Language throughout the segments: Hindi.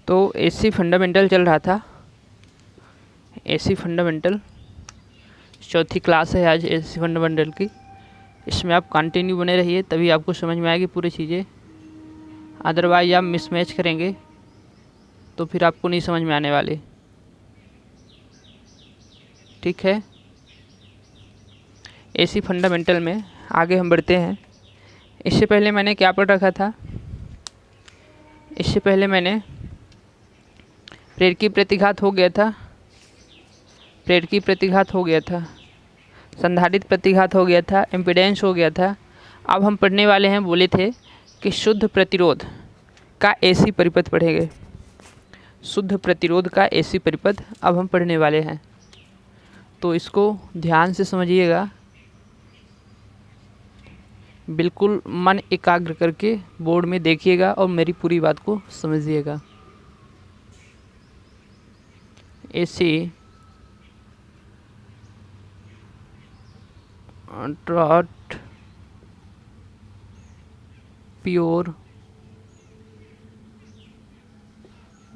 तो एसी फंडामेंटल चल रहा था। एसी फंडामेंटल चौथी क्लास है आज एसी फंडामेंटल की। इसमें आप कंटिन्यू बने रहिए, तभी आपको समझ में आएगी पूरी चीज़ें। अदरवाइज आप मिसमैच करेंगे तो फिर आपको नहीं समझ में आने वाली। ठीक है, एसी फंडामेंटल में आगे हम बढ़ते हैं। इससे पहले मैंने क्या पढ़ रखा था? इससे पहले मैंने प्रेरकी प्रतिघात हो गया था, प्रेरकी प्रतिघात हो गया था, संधारित्र प्रतिघात हो गया था, इम्पीडेंस हो गया था। अब हम पढ़ने वाले हैं, बोले थे कि शुद्ध प्रतिरोध का एसी परिपथ पढ़ेंगे। शुद्ध प्रतिरोध का एसी परिपथ अब हम पढ़ने वाले हैं, तो इसको ध्यान से समझिएगा, बिल्कुल मन एकाग्र करके बोर्ड में देखिएगा और मेरी पूरी बात को समझिएगा। एसी ड्रॉट प्योर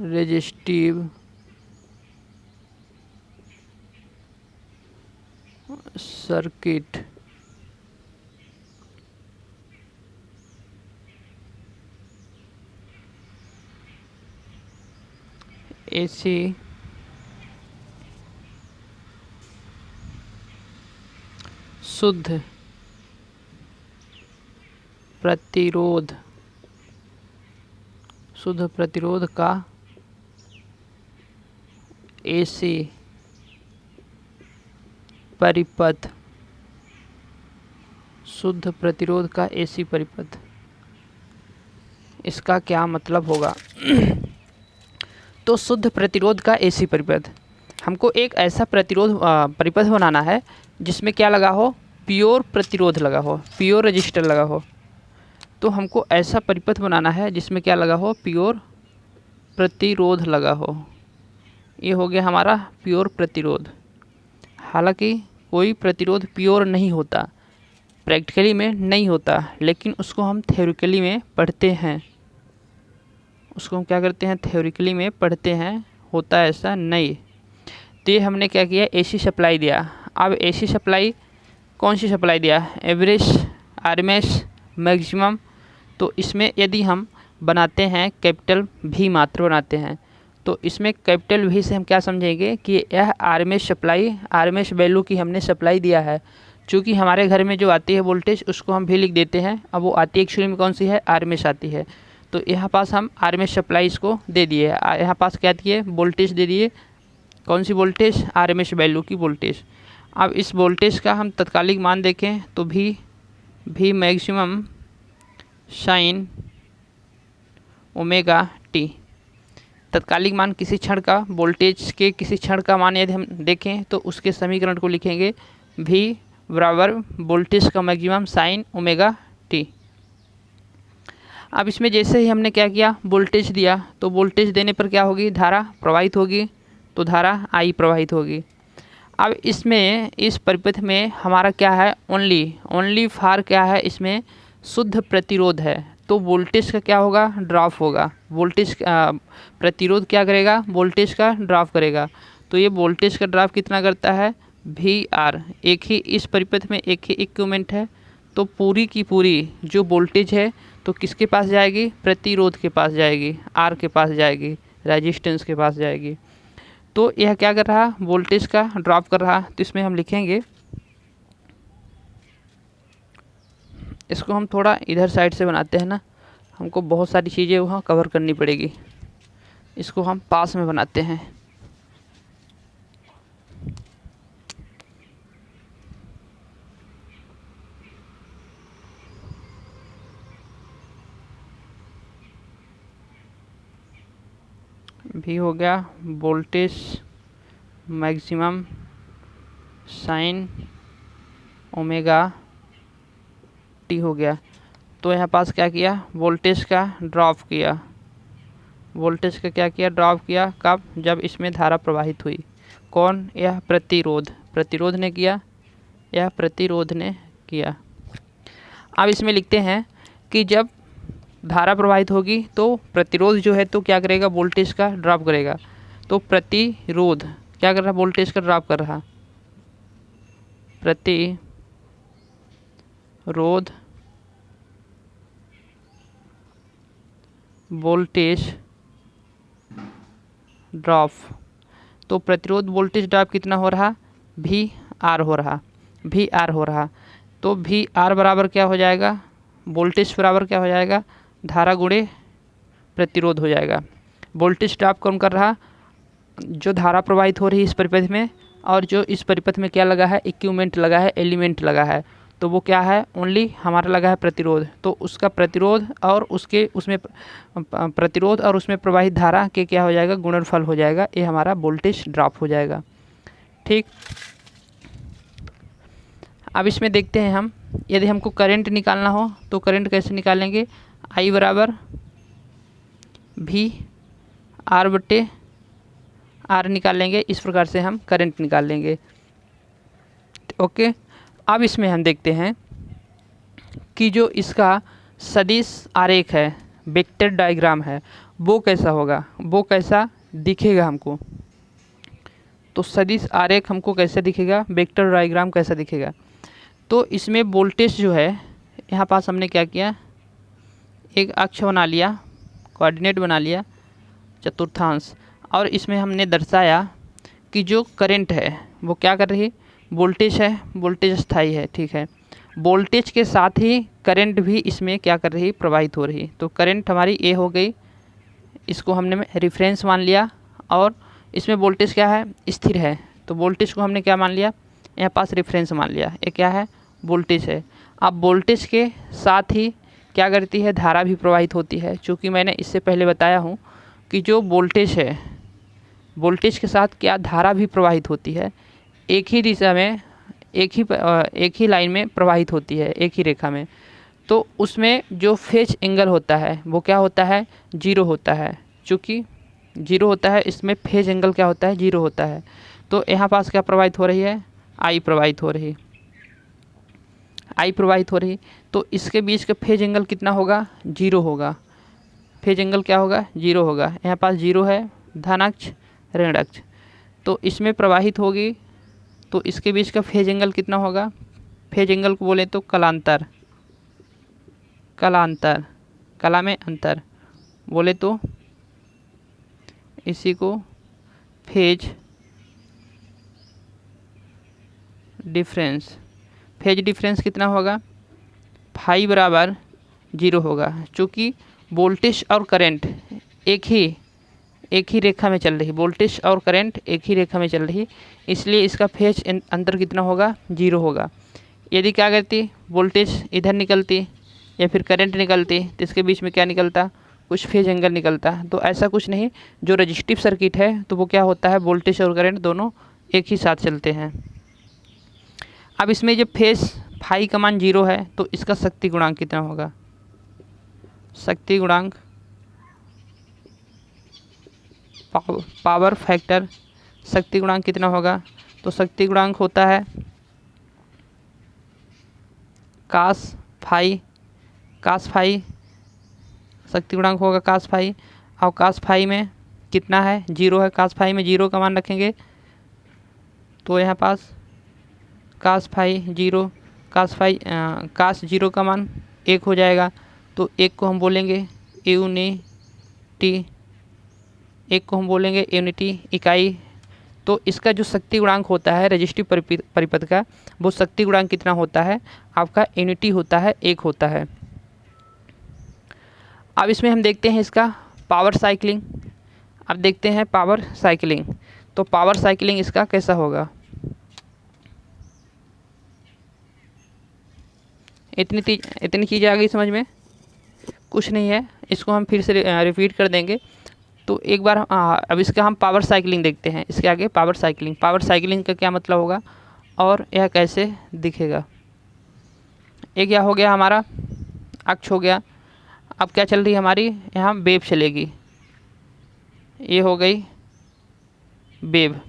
रेजिस्टिव सर्किट एसी शुद्ध प्रतिरोध, शुद्ध प्रतिरोध का एसी परिपथ, शुद्ध प्रतिरोध का एसी परिपथ, इसका क्या मतलब होगा? तो शुद्ध प्रतिरोध का एसी परिपथ, हमको एक ऐसा प्रतिरोध परिपथ बनाना है जिसमें क्या लगा हो? प्योर प्रतिरोध लगा हो, प्योर रजिस्टर लगा हो। तो हमको ऐसा परिपथ बनाना है जिसमें क्या लगा हो? प्योर प्रतिरोध लगा हो। ये हो गया हमारा प्योर प्रतिरोध। हालांकि कोई प्रतिरोध प्योर नहीं होता, प्रैक्टिकली में नहीं होता, लेकिन उसको हम थ्योरिकली में पढ़ते हैं। उसको हम क्या करते हैं? थ्योरिकली में पढ़ते हैं। होता ऐसा नहीं। तो ये हमने क्या किया? एसी सप्लाई दिया। अब एसी सप्लाई कौन सी सप्लाई दिया? Average, RMS, maximum. तो इसमें यदि हम बनाते हैं कैपिटल भी मात्र बनाते हैं, तो इसमें कैपिटल भी से हम क्या समझेंगे कि यह आरएमएस सप्लाई, आरएमएस वैल्यू की हमने सप्लाई दिया है। चूँकि हमारे घर में जो आती है वोल्टेज, उसको हम भी लिख देते हैं। अब वो आती है एक्चुअली में कौन सी है? आरएमएस आती है। तो यहाँ पास हम आरएमएस सप्लाई इसको दे दिए, यहाँ पास क्या दिए? वोल्टेज दे दिए। कौन सी वोल्टेज? आरएमएस वैल्यू की वोल्टेज। अब इस वोल्टेज का हम तत्कालिक मान देखें तो भी मैक्सिमम साइन ओमेगा टी। तत्कालिक मान किसी क्षण का, वोल्टेज के किसी क्षण का मान यदि हम देखें तो उसके समीकरण को लिखेंगे भी बराबर वोल्टेज का मैक्सिमम साइन ओमेगा टी। अब इसमें जैसे ही हमने क्या किया? वोल्टेज दिया, तो वोल्टेज देने पर क्या होगी? धारा प्रवाहित होगी, तो धारा आई प्रवाहित होगी। अब इसमें इस परिपथ में हमारा क्या है? ओनली फार क्या है? इसमें शुद्ध प्रतिरोध है, तो वोल्टेज का क्या होगा? ड्रॉप होगा। वोल्टेज प्रतिरोध क्या करेगा? वोल्टेज का ड्रॉप करेगा। तो ये वोल्टेज का ड्रॉप कितना करता है? V R. एक ही इस परिपथ में एक ही इक्विपमेंट है, तो पूरी की पूरी जो वोल्टेज है तो किसके पास जाएगी? प्रतिरोध के पास जाएगी, आर के पास जाएगी, रेजिस्टेंस के पास जाएगी। तो यह क्या कर रहा? वोल्टेज का ड्रॉप कर रहा। तो इसमें हम लिखेंगे, इसको हम थोड़ा इधर साइड से बनाते हैं ना, हमको बहुत सारी चीज़ें वहाँ कवर करनी पड़ेगी। इसको हम पास में बनाते हैं। भी हो गया voltage maximum sine omega T हो गया। तो यहाँ पास क्या किया? वोल्टेज का ड्रॉप किया। वोल्टेज का क्या किया? ड्रॉप किया। कब? जब इसमें धारा प्रवाहित हुई। कौन? यह प्रतिरोध, प्रतिरोध ने किया, यह प्रतिरोध ने किया। अब इसमें लिखते हैं कि जब धारा प्रवाहित होगी तो प्रतिरोध जो है तो क्या करेगा, वोल्टेज का ड्रॉप करेगा। तो प्रतिरोध क्या कर रहा, वोल्टेज का ड्रॉप कर रहा। प्रतिरोध वोल्टेज ड्रॉप, तो प्रतिरोध वोल्टेज ड्रॉप कितना हो रहा, वी आर हो रहा, वी आर हो रहा। तो वी आर बराबर क्या हो जाएगा, वोल्टेज बराबर क्या हो जाएगा, धारा गुणे प्रतिरोध हो जाएगा। वोल्टेज ड्रॉप कौन कर रहा, जो धारा प्रवाहित हो रही है इस परिपथ में, और जो इस परिपथ में क्या लगा है, इक्विपमेंट लगा है, एलिमेंट लगा है, तो वो क्या है, ओनली हमारा लगा है प्रतिरोध। तो उसका प्रतिरोध और उसमें प्रतिरोध और उसमें प्रवाहित धारा के क्या हो जाएगा, गुणनफल हो जाएगा, ये हमारा वोल्टेज ड्रॉप हो जाएगा। ठीक, अब इसमें देखते हैं हम, यदि हमको करंट निकालना हो तो करंट कैसे निकालेंगे, आई बराबर वी आर बट्टे आर निकालेंगे। इस प्रकार से हम करंट निकाल लेंगे। ओके, अब इसमें हम देखते हैं कि जो इसका सदिश आरेख है, वेक्टर डायग्राम है, वो कैसा होगा, वो कैसा दिखेगा हमको। तो सदिश आरेख हमको कैसे दिखेगा, वेक्टर डायग्राम कैसा दिखेगा। तो इसमें वोल्टेज जो है, यहाँ पास हमने क्या किया, एक अक्ष बना लिया, कोऑर्डिनेट बना लिया चतुर्थांश, और इसमें हमने दर्शाया कि जो करंट है वो क्या कर रही है, वोल्टेज है, वोल्टेज स्थायी है। ठीक है, वोल्टेज के साथ ही करंट भी इसमें क्या कर रही है, प्रवाहित हो रही है। तो करंट हमारी ए हो गई, इसको हमने रेफरेंस मान लिया, और इसमें वोल्टेज क्या है, स्थिर है, तो वोल्टेज को हमने क्या मान लिया, यहाँ पास रेफरेंस मान लिया, ये क्या है, वोल्टेज है। अब वोल्टेज के साथ ही क्या करती है, धारा भी प्रवाहित होती है। चूँकि मैंने इससे पहले बताया हूँ कि जो वोल्टेज है, वोल्टेज के साथ क्या धारा भी प्रवाहित होती है, एक ही दिशा में, एक ही लाइन में प्रवाहित होती है, एक ही रेखा में। तो उसमें जो फेज एंगल होता है वो क्या होता है, जीरो होता है। चूँकि जीरो होता है, इसमें फेज एंगल क्या होता है, जीरो होता है। तो यहाँ पास क्या प्रवाहित हो रही है, आई प्रवाहित हो रही, आई प्रवाहित हो रही। तो इसके बीच का फेज एंगल कितना होगा, जीरो होगा। फेज एंगल क्या होगा, जीरो होगा। यहाँ पास जीरो है, धनाक्ष ऋण अक्ष, तो इसमें प्रवाहित होगी, तो इसके बीच का फेज एंगल कितना होगा, फेज एंगल को बोले तो कलांतर, कलांतर, कला में अंतर बोले तो इसी को फेज डिफरेंस। फेज डिफरेंस कितना होगा, फाई बराबर जीरो होगा। चूँकि वोल्टेज और करंट एक ही रेखा में चल रही, वोल्टेज और करंट एक ही रेखा में चल रही, इसलिए इसका फेज अंतर कितना होगा, जीरो होगा। यदि क्या करती, वोल्टेज इधर निकलती या फिर करंट निकलती, तो इसके बीच में क्या निकलता, कुछ फेज एंगल निकलता। तो ऐसा कुछ नहीं, जो रजिस्टिव सर्किट है तो वो क्या होता है, वोल्टेज और करंट दोनों एक ही साथ चलते हैं। अब इसमें जब फेज फाई का मान जीरो है तो इसका शक्ति गुणांक कितना होगा, शक्ति गुणांक, पावर फैक्टर, शक्ति गुणांक कितना होगा, तो शक्ति गुणांक होता है कास फाई, कास फाई शक्ति गुणांक होगा कास फाई, और कास फाई में कितना है, जीरो है। कास फाई में जीरो का मान रखेंगे तो यहाँ पास cos phi zero, cos zero का मान एक हो जाएगा, तो एक को हम बोलेंगे यूनिटी, एक को हम बोलेंगे यूनिटी इकाई। तो इसका जो शक्ति गुणांक होता है रजिस्टिव परिपथ का, वो शक्ति गुणांक कितना होता है आपका, यूनिटी होता है, एक होता है। अब इसमें हम देखते हैं इसका पावर साइकिलिंग। अब देखते हैं पावर साइकिलिंग, तो पावर साइकिलिंग इसका कैसा होगा, इतनी चीज़ें आ गई समझ में, कुछ नहीं है, इसको हम फिर से रिपीट कर देंगे। तो एक बार अब इसका हम पावर साइकिलिंग देखते हैं, इसके आगे पावर साइकिलिंग, पावर साइकिलिंग का क्या मतलब होगा और यह कैसे दिखेगा। एक क्या हो गया हमारा अक्ष हो गया, अब क्या चल रही है हमारी, यहाँ वेव चलेगी, ये हो गई वेव,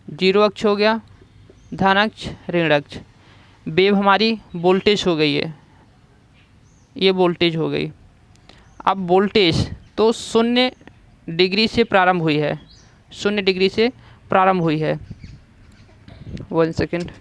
जीरो अक्ष हो गया, धन अक्ष ऋण अक्ष। वेव हमारी वोल्टेज हो गई है, ये वोल्टेज हो गई, अब वोल्टेज तो 0 डिग्री से प्रारंभ हुई है, 0 डिग्री से प्रारंभ हुई है। 1 सेकेंड।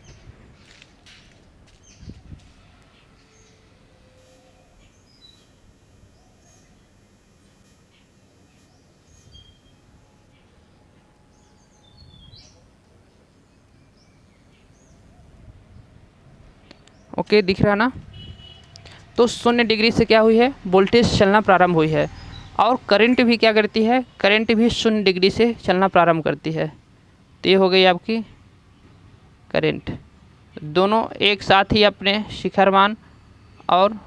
ओके, दिख रहा ना। तो 0 डिग्री से क्या हुई है, वोल्टेज चलना प्रारंभ हुई है। और करंट भी क्या करती है, करंट भी 0 डिग्री से चलना प्रारंभ करती है। तो ये हो गई आपकी करंट। दोनों एक साथ ही अपने शिखर मान और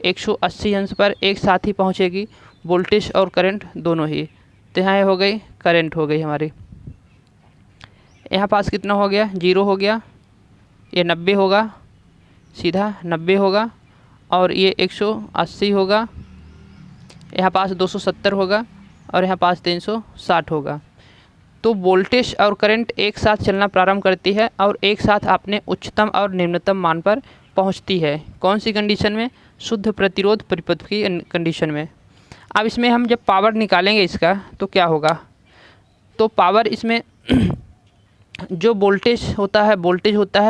180 अंश पर एक साथ ही पहुँचेगी, वोल्टेज और करंट दोनों ही। तो यहाँ हो गई करंट, हो गई हमारी। यहाँ पास कितना हो गया, 0 हो गया। ये 90 होगा, सीधा 90 होगा। और ये 180 होगा। यहाँ पास 270 होगा और यहाँ पास 360 होगा। तो वोल्टेज और करंट एक साथ चलना प्रारंभ करती है और एक साथ अपने उच्चतम और निम्नतम मान पर पहुँचती है। कौन सी कंडीशन में, शुद्ध प्रतिरोध परिपथ की कंडीशन में। अब इसमें हम जब पावर निकालेंगे इसका तो क्या होगा, तो पावर इसमें जो वोल्टेज होता है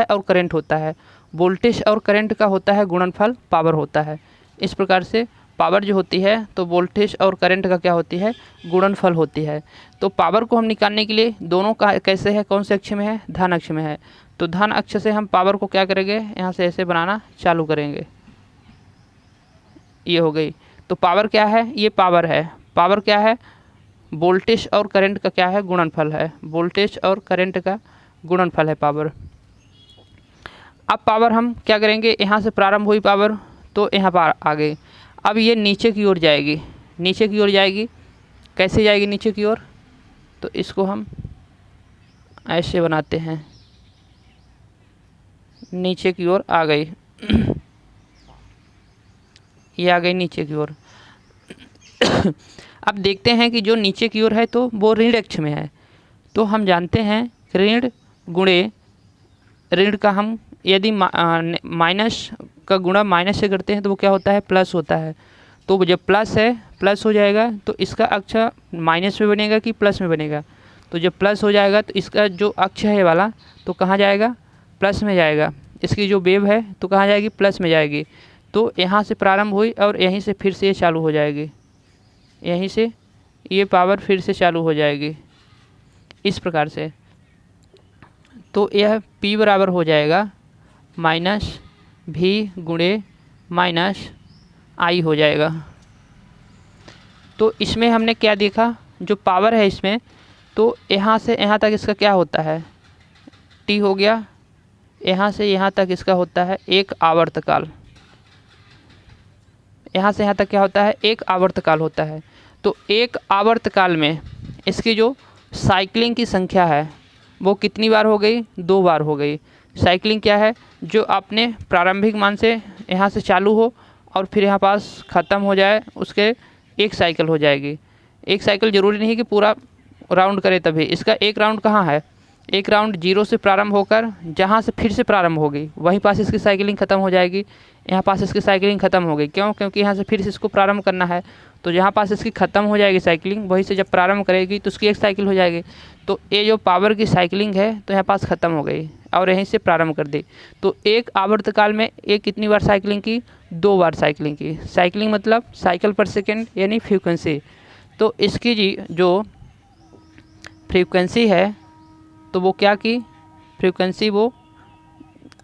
और करंट होता है, वोल्टेज और करंट का होता है गुणनफल पावर होता है। इस प्रकार से पावर जो होती है तो वोल्टेज और करंट का क्या होती है, गुणनफल होती है। तो पावर को हम निकालने के लिए दोनों का कैसे है, कौन से अक्ष में है, धन अक्ष में है। तो धन अक्ष से हम पावर को क्या करेंगे, यहाँ से ऐसे बनाना चालू करेंगे। ये हो गई। तो पावर क्या है, ये पावर है। पावर क्या है, वोल्टेज और करंट का क्या है, गुणनफल है। वोल्टेज और करंट का गुणनफल है पावर। अब पावर हम क्या करेंगे, यहाँ से प्रारंभ हुई पावर तो यहाँ पर आ गई। अब ये नीचे की ओर जाएगी, नीचे की ओर जाएगी। कैसे जाएगी नीचे की ओर, तो इसको हम ऐसे बनाते हैं, नीचे की ओर आ गई। ये आ गई नीचे की ओर। अब देखते हैं कि जो नीचे की ओर है तो वो ऋण अक्ष में है। तो हम जानते हैं ऋण गुणे ऋण का हम यदि माइनस का गुणा माइनस से करते हैं तो वो क्या होता है, प्लस होता है। तो जब प्लस है, प्लस हो जाएगा तो इसका अक्ष माइनस में बनेगा कि प्लस में बनेगा। तो जब प्लस हो जाएगा तो इसका जो अक्ष है वाला तो कहाँ जाएगा, प्लस में जाएगा। इसकी जो वेव है तो कहाँ जाएगी, प्लस में जाएगी। तो यहाँ से प्रारंभ हुई और यहीं से फिर से ये चालू हो जाएगी, यहीं से ये पावर फिर से चालू हो जाएगी इस प्रकार से। तो यह P बराबर हो जाएगा माइनस भी गुणे माइनस आई हो जाएगा। तो इसमें हमने क्या देखा, जो पावर है इसमें तो यहाँ से यहाँ तक इसका क्या होता है, T हो गया। यहाँ से यहाँ तक इसका होता है एक आवर्तकाल। यहाँ से यहाँ तक क्या होता है, एक आवर्तकाल होता है। तो एक आवर्तकाल में इसकी जो साइक्लिंग की संख्या है वो कितनी बार हो गई, 2 बार हो गई। साइक्लिंग क्या है, जो अपने प्रारंभिक मान से यहाँ से चालू हो और फिर यहाँ पास ख़त्म हो जाए, उसके एक साइकिल हो जाएगी। एक साइकिल ज़रूरी नहीं कि पूरा राउंड करे तभी। इसका एक राउंड कहाँ है, एक राउंड 0 से प्रारंभ होकर जहाँ से फिर से प्रारंभ होगी वहीं पास इसकी साइकिलिंग ख़त्म हो जाएगी। यहाँ पास इसकी साइकिलिंग ख़त्म हो गई, क्यों, क्योंकि यहाँ से फिर से इसको प्रारंभ करना है। तो जहाँ पास इसकी ख़त्म हो जाएगी साइकिलिंग, वहीं से जब प्रारंभ करेगी तो उसकी एक साइकिल हो जाएगी। तो ये जो पावर की साइकिलिंग है तो यहाँ पास ख़त्म हो गई और यहीं से प्रारंभ कर दी। तो एक आवर्तकाल में एक कितनी बार साइकिलिंग की, 2 बार साइकिलिंग की। साइकिलिंग मतलब साइकिल पर सेकेंड यानी फ्रीक्वेंसी। तो इसकी जी जो फ्रीक्वेंसी है तो वो क्या की, फ्रीक्वेंसी वो,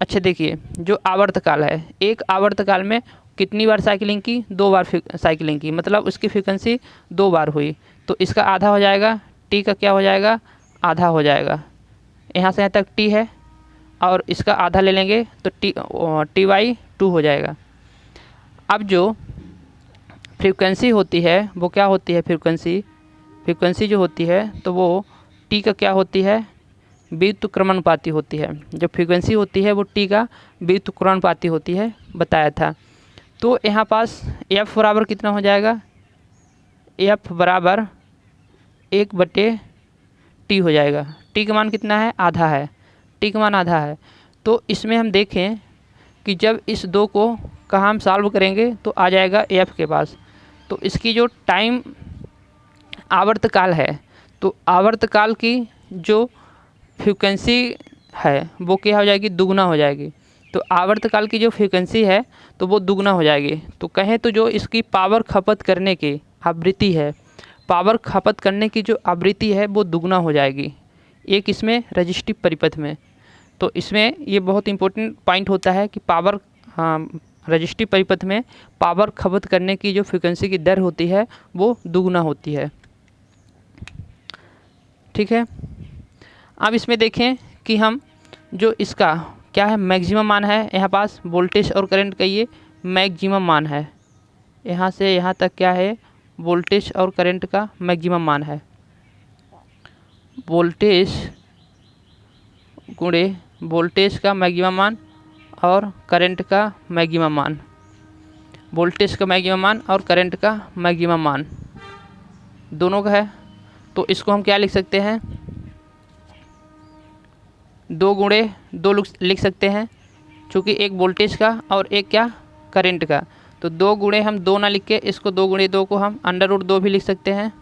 अच्छा देखिए जो आवर्तकाल है, एक आवर्तकाल में कितनी बार साइकिलिंग की, 2 बार साइकिलिंग की, मतलब उसकी फ्रीक्वेंसी 2 बार हुई। तो इसका आधा हो जाएगा, टी का क्या हो जाएगा, आधा हो जाएगा। यहाँ से यहाँ तक टी है और इसका आधा ले लेंगे तो टी/2 हो जाएगा। अब जो फ्रीक्वेंसी होती है वो क्या होती है, फ्रीक्वेंसी जो होती है तो वो टी का क्या होती है, व्युत्क्रमानुपाती होती है। जो फ्रीक्वेंसी होती है वो टी का व्युत्क्रमानुपाती होती है, बताया था। तो यहाँ पास एफ बराबर कितना हो जाएगा, एफ बराबर 1/T हो जाएगा। टी का मान कितना है, आधा है, टी का मान आधा है। तो इसमें हम देखें कि जब इस 2 को कहाँ हम सॉल्व करेंगे तो आ जाएगा एफ के पास। तो इसकी जो टाइम आवर्तकाल है, तो आवर्तकाल की जो फ्रीक्वेंसी है वो क्या हो जाएगी, दुगना हो जाएगी। तो आवर्तकाल की जो फ्रीक्वेंसी है तो वो दुगना हो जाएगी। तो कहें तो जो इसकी पावर खपत करने की आवृत्ति है, पावर खपत करने की जो आवृत्ति है वो दुगना हो जाएगी एक इसमें रजिस्टिव परिपथ में। तो इसमें ये बहुत इंपॉर्टेंट पॉइंट होता है कि पावर रजिस्टिव परिपथ में पावर खपत करने की जो फ्रीक्वेंसी की दर होती है वो दुगना होती है। ठीक है, अब इसमें देखें कि हम जो इसका क्या है मैक्सिमम मान है, यहाँ पास वोल्टेज और करंट का ये मैक्सिमम मान है। यहाँ से यहाँ तक क्या है, वोल्टेज और करंट का मैक्सिमम मान है। वोल्टेज गुणे वोल्टेज का मैक्सिमम मान और करंट का मैक्सिमम मान, वोल्टेज का मैक्सिमम मान और करंट का मैक्सिमम मान दोनों का है। तो इसको हम क्या लिख सकते हैं, 2 गुणे 2 लिख सकते हैं, चूँकि एक वोल्टेज का और एक क्या करंट का। तो 2 गुणे हम 2 ना लिख के इसको 2 गुणे 2 को हम √2 भी लिख सकते हैं।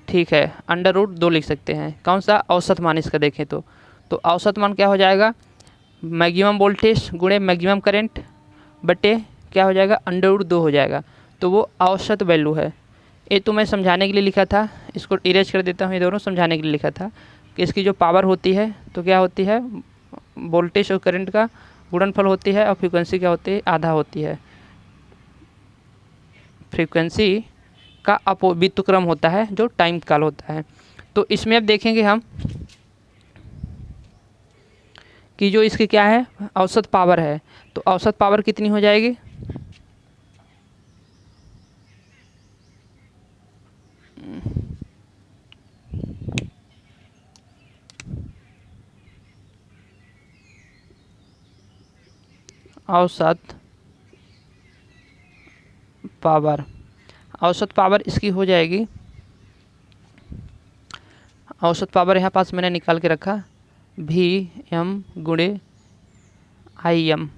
ठीक है, √2 लिख सकते हैं। कौन सा औसत मान इसका देखें तो औसत मान क्या हो जाएगा, मैक्सिमम वोल्टेज गुणे मैक्सिमम करंट बटे क्या हो जाएगा, √2 हो जाएगा। तो वो औसत वैल्यू है। ये तो मैं समझाने के लिए लिखा था, इसको इरेज कर देता हूँ। ये दोनों समझाने के लिए लिखा था कि इसकी जो पावर होती है तो क्या होती है, वोल्टेज और करंट का गुणनफल होती है और फ्रीक्वेंसी क्या होती है, आधा होती है। फ्रीक्वेंसी का व्युत्क्रम होता है जो टाइम काल होता है। तो इसमें अब देखेंगे हम कि जो इसकी क्या है औसत पावर है, तो औसत पावर कितनी हो जाएगी, औसत पावर इसकी हो जाएगी, औसत पावर यहाँ पास मैंने निकाल के रखा, VM गुणे IM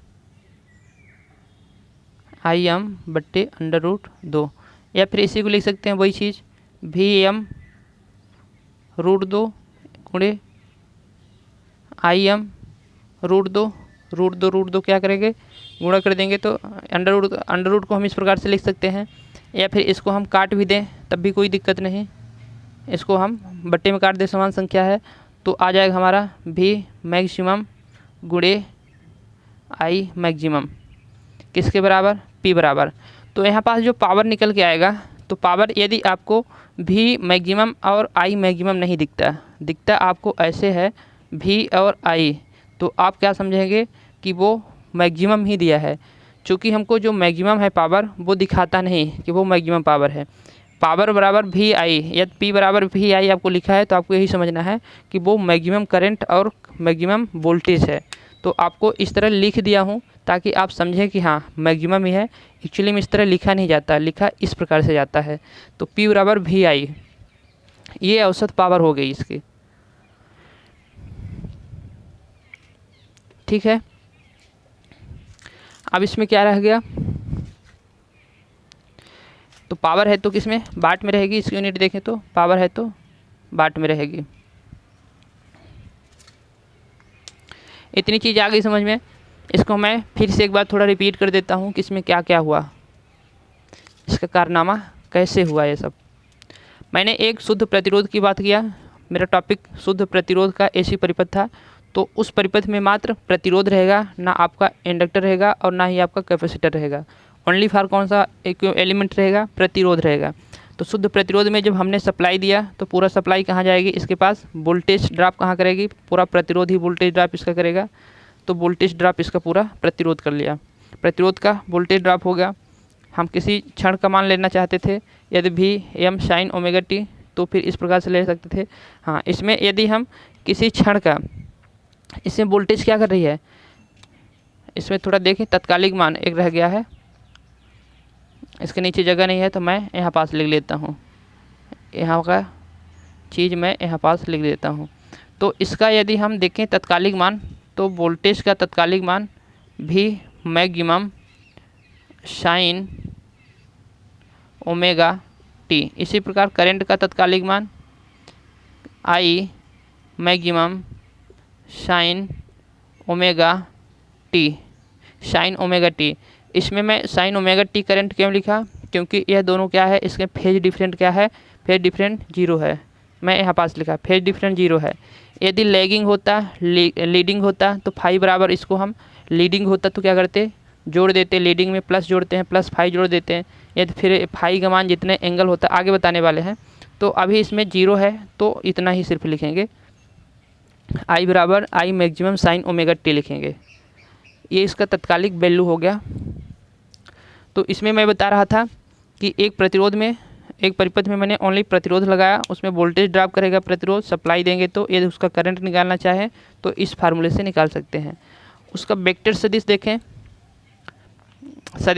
बट्टे √2, या फिर इसी को लिख सकते हैं वही चीज़, VM √2 गुणे IM √2 क्या करेंगे, गुणा कर देंगे तो अंडर रूट को हम इस प्रकार से लिख सकते हैं, या फिर इसको हम काट भी दें तब भी कोई दिक्कत नहीं। इसको हम बट्टे में काट दें, समान संख्या है, तो आ जाएगा हमारा V मैक्सिमम गुणे I मैक्सिमम किसके बराबर, P बराबर। तो यहाँ पास जो पावर निकल के आएगा, तो पावर यदि आपको V मैक्सिमम और I मैक्सिमम नहीं दिखता आपको ऐसे है V और I, तो आप क्या समझेंगे कि वो मैक्सिमम ही दिया है। चूँकि हमको जो मैक्सिमम है पावर वो दिखाता नहीं कि वो मैक्सिमम पावर है। पावर बराबर VI या P बराबर VI आपको लिखा है, तो आपको यही समझना है कि वो मैक्सिमम करंट और मैक्सिमम वोल्टेज है। तो आपको इस तरह लिख दिया हूँ ताकि आप समझें कि हाँ मैक्सिमम ही है। एक्चुअली में इस तरह लिखा नहीं जाता, लिखा इस प्रकार से जाता है। तो P बराबर VI, ये औसत पावर हो गई इसकी। ठीक है, अब इसमें क्या रह गया, तो पावर है तो किसमें, वाट में रहेगी। इसकी यूनिट देखें तो पावर है तो वाट में रहेगी। इतनी चीज़ आ गई समझ में। इसको मैं फिर से एक बार थोड़ा रिपीट कर देता हूँ कि इसमें क्या क्या हुआ, इसका कारनामा कैसे हुआ। ये सब मैंने एक शुद्ध प्रतिरोध की बात किया, मेरा टॉपिक शुद्ध प्रतिरोध का AC परिपथ था। तो उस परिपथ में मात्र प्रतिरोध रहेगा, ना आपका इंडक्टर रहेगा और ना ही आपका कैपेसिटर रहेगा। ओनली फॉर कौन सा एक एलिमेंट रहेगा, प्रतिरोध रहेगा। तो शुद्ध प्रतिरोध में जब हमने सप्लाई दिया तो पूरा सप्लाई कहाँ जाएगी, इसके पास वोल्टेज ड्रॉप कहाँ करेगी, पूरा प्रतिरोध ही वोल्टेज ड्रॉप इसका करेगा। तो वोल्टेज ड्रॉप इसका पूरा प्रतिरोध कर लिया, प्रतिरोध का वोल्टेज ड्रॉप हो गया। हम किसी क्षण का मान लेना चाहते थे, यदि VM sin ω t, तो फिर इस प्रकार से ले सकते थे। हाँ, इसमें यदि हम किसी क्षण का, इसमें वोल्टेज क्या कर रही है, इसमें थोड़ा देखें, तत्कालिक मान एक रह गया है, इसके नीचे जगह नहीं है तो मैं यहाँ पास लिख लेता हूँ, यहाँ का चीज़ मैं यहाँ पास लिख देता हूँ। तो इसका यदि हम देखें तत्कालिक मान, तो वोल्टेज का तत्कालिक मान V maximum sin omega T. इसी प्रकार करंट का तत्कालिक मान I maximum sine omega T, sine omega T. इसमें मैं साइन ओमेगा टी करंट क्यों लिखा, क्योंकि यह दोनों क्या है, इसके फेज डिफरेंट क्या है, फेज डिफरेंट जीरो है। मैं यहाँ पास लिखा फेज डिफरेंट जीरो है। यदि लैगिंग होता लीडिंग होता तो फाई बराबर, इसको हम लीडिंग होता तो क्या करते, जोड़ देते, लीडिंग में प्लस जोड़ते हैं, प्लस फाई जोड़ देते हैं। यदि फिर फाई का मान जितने एंगल होता आगे बताने वाले हैं। तो अभी इसमें जीरो है तो इतना ही सिर्फ लिखेंगे, आई बराबर I maximum sine omega T लिखेंगे। ये इसका तत्कालिक वैल्यू हो गया। तो इसमें मैं बता रहा था कि एक प्रतिरोध में, एक परिपथ में मैंने ओनली प्रतिरोध लगाया, उसमें वोल्टेज ड्रॉप करेगा प्रतिरोध, सप्लाई देंगे तो यदि उसका करंट निकालना चाहे तो इस फार्मूले से निकाल सकते हैं। उसका वेक्टर सदिश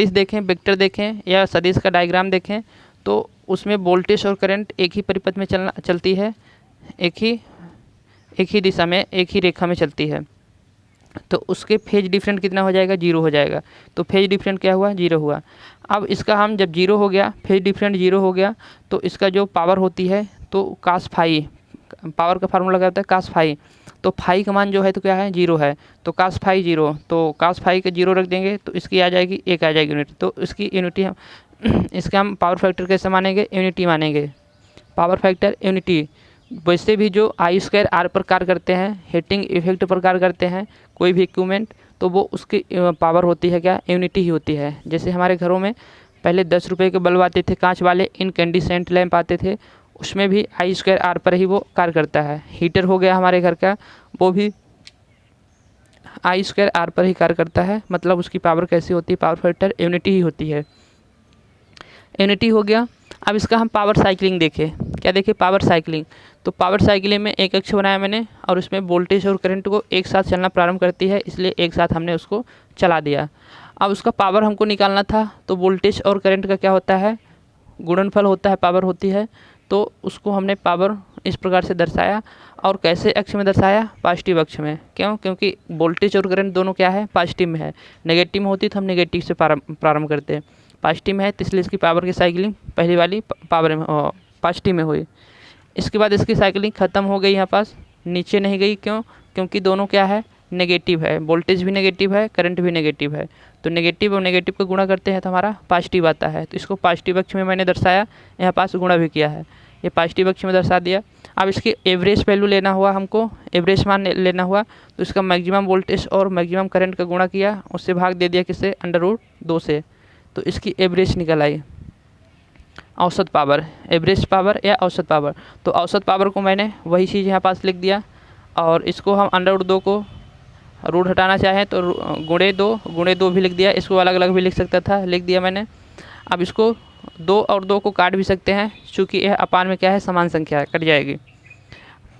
देखें, वेक्टर देखें या सदिश का डायग्राम देखें तो उसमें वोल्टेज और करंट एक ही परिपथ में चलती है, एक ही दिशा में, एक ही रेखा में चलती है। तो उसके फेज डिफरेंट कितना हो जाएगा, जीरो हो जाएगा। तो फेज डिफरेंट क्या हुआ, जीरो हुआ। अब इसका हम जब जीरो हो गया, फेज डिफरेंट जीरो हो गया, तो इसका जो पावर होती है तो कास फाई, पावर का फार्मूला क्या होता है, कास फाई। तो फाई का मान जो है तो क्या है, जीरो है। तो कास फाई जीरो, तो कास फाई का जीरो रख देंगे तो इसकी आ जाएगी, एक आ जाएगी यूनिट। तो इसकी यूनिटी हम इसका हम पावर फैक्टर कैसे मानेंगे, यूनिटी मानेंगे, पावर फैक्टर यूनिटी। वैसे भी जो आई स्क्वायर आर पर कार्य करते हैं, हीटिंग इफेक्ट पर कार्य करते हैं कोई भी इक्विपमेंट, तो वो उसकी पावर होती है क्या, यूनिटी ही होती है। जैसे हमारे घरों में पहले 10 रुपये के बल्ब आते थे, कांच वाले इनकैंडिसेंट लैंप आते थे, उसमें भी आई स्क्वायर आर पर ही वो कार्य करता है। हीटर हो गया हमारे घर का, वो भी आई स्क्वायर आर पर ही कार्य करता है। मतलब उसकी पावर कैसी होती है, पावर फैक्टर यूनिटी ही होती है। यूनिटी हो गया। अब इसका हम पावर साइकिलिंग देखें, क्या देखें, पावर साइकिलिंग। तो पावर साइकिलिंग में एक अक्ष बनाया मैंने और उसमें वोल्टेज और करंट को एक साथ चलना प्रारंभ करती है, इसलिए एक साथ हमने उसको चला दिया। अब उसका पावर हमको निकालना था, तो वोल्टेज और करंट का क्या होता है, गुणनफल होता है, पावर होती है। तो उसको हमने पावर इस प्रकार से दर्शाया। और कैसे अक्ष में दर्शाया, पॉजिटिव अक्ष में। क्यों, क्योंकि वोल्टेज और करंट दोनों क्या है, पॉजिटिव में है। नेगेटिव में होती तो हम नेगेटिव से प्रारंभ करते हैं, पॉजिटिव में है तो इसलिए इसकी पावर की साइकिलिंग पहली वाली पावर में पॉजिटिव में हुई। इसके बाद इसकी साइकिलिंग ख़त्म हो गई, यहाँ पास नीचे नहीं गई। क्यों, क्योंकि दोनों क्या है, नेगेटिव है, वोल्टेज भी नेगेटिव है, करंट भी नेगेटिव है। तो नेगेटिव और नेगेटिव को गुणा करते हैं तो हमारा पॉजिटिव आता है। तो इसको पॉजिटिव अक्ष में मैंने दर्शाया, यहाँ पास गुणा भी किया है, ये पॉजिटिव अक्ष में दर्शा दिया। अब इसकी एवरेज वैल्यू लेना हुआ हमको, एवरेज मान लेना हुआ, तो इसका मैक्सिमम वोल्टेज और मैक्सिमम करंट का गुणा किया, उससे भाग दे दिया किससे, √2 से। तो इसकी एवरेज निकल आई, औसत पावर, एवरेज पावर या औसत पावर। तो औसत पावर को मैंने वही चीज़ यहाँ पास लिख दिया। और इसको हम √2 को रूट हटाना चाहें तो गुणे दो भी लिख दिया। इसको अलग अलग भी लिख सकता था, लिख दिया मैंने। अब इसको 2 और 2 को काट भी सकते हैं, चूँकि यह अपान में क्या है, समान संख्या है, कट जाएगी।